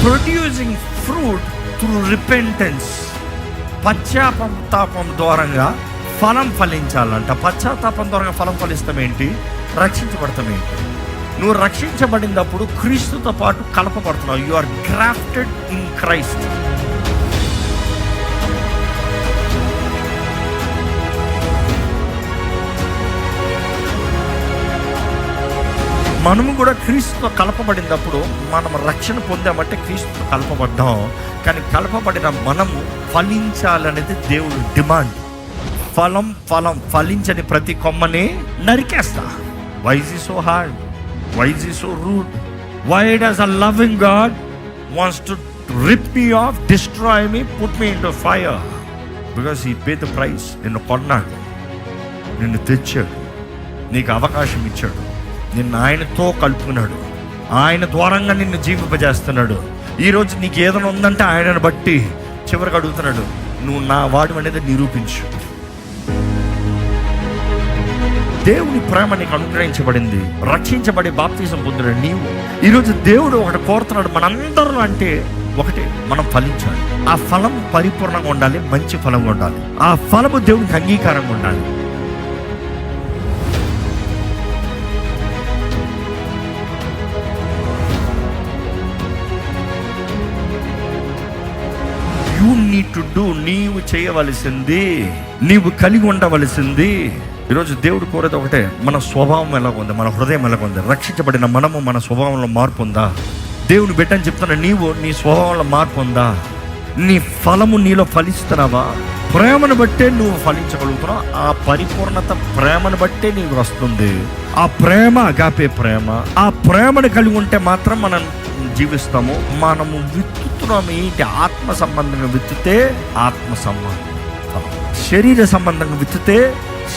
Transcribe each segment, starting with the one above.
Producing fruit through repentance. పశ్చాత్తాపం ద్వారంగా ఫలం ఫలించాలంట. పశ్చాత్తాపం ద్వారా ఫలం ఫలిస్తాం ఏంటి? రక్షించబడతాం ఏంటి? నువ్వు రక్షించబడినప్పుడు క్రీస్తుతో పాటు కలపబడుతున్నావు. You are grafted in Christ. మనము కూడా క్రీస్తుతో కలపబడినప్పుడు మనం రక్షణ పొందామంటే క్రీస్తుతో కలపబడ్డాం. కానీ కలపబడిన మనము ఫలించాలనేది దేవుడు డిమాండ్. ఫలం ఫలం ఫలించని ప్రతి కొమ్మని నరికేస్తా. Why is it so hard? Why is it so rude? Why does a loving God wants to rip me off, destroy me, put me into fire? Because he pay the price. నిన్ను కొన్నాడు, నిన్ను తెచ్చాడు, నీకు అవకాశం ఇచ్చాడు, నిన్ను ఆయనతో కలుపుకున్నాడు, ఆయన ద్వారంగా నిన్ను జీవింపజేస్తున్నాడు. ఈరోజు నీకు ఏదైనా ఉందంటే ఆయనను బట్టి చివరికి అడుగుతున్నాడు, నువ్వు నా వాడు అనేది నిరూపించు. దేవుని ప్రేమ నీకు అనుగ్రహించబడింది, రక్షించబడి బాప్తిజం పొందిన నీవు. ఈరోజు దేవుడు ఒకటి కోరుతున్నాడు మనందరూ, అంటే ఒకటి, మనం ఫలించాలి. ఆ ఫలం పరిపూర్ణంగా ఉండాలి, మంచి ఫలంగా ఉండాలి. ఆ ఫలము దేవునికి అంగీకారంగా ఉండాలి. You need to do. నీవు చేయవలసింది, నీవు కలిగి ఉండవలసింది. ఈరోజు దేవుడు కోరేది ఒకటే, మన స్వభావం ఎలాగుంది, మన హృదయం ఎలాగుంది. రక్షించబడిన మనము మన స్వభావంలో మార్పు ఉందా? దేవుని బిడ్డని చెప్తున్నా, నీవు నీ స్వభావంలో మార్పు ఉందా? నీ ఫలము నీలో ఫలిస్తున్నావా? ప్రేమను బట్టే నువ్వు ఫలించగలుగుతున్నావు. ఆ పరిపూర్ణత ప్రేమను బట్టే నీకు వస్తుంది. ఆ ప్రేమ అగాపే ప్రేమ. ఆ ప్రేమను కలిగి ఉంటే మాత్రం మనం జీవిస్తాము. మనము విత్తుతున్నాము ఏంటి? ఆత్మ సంబంధంగా విత్తితే ఆత్మ సంబంధం, శరీర సంబంధంగా విత్తితే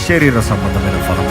శరీర సంబంధమైన ఫలం.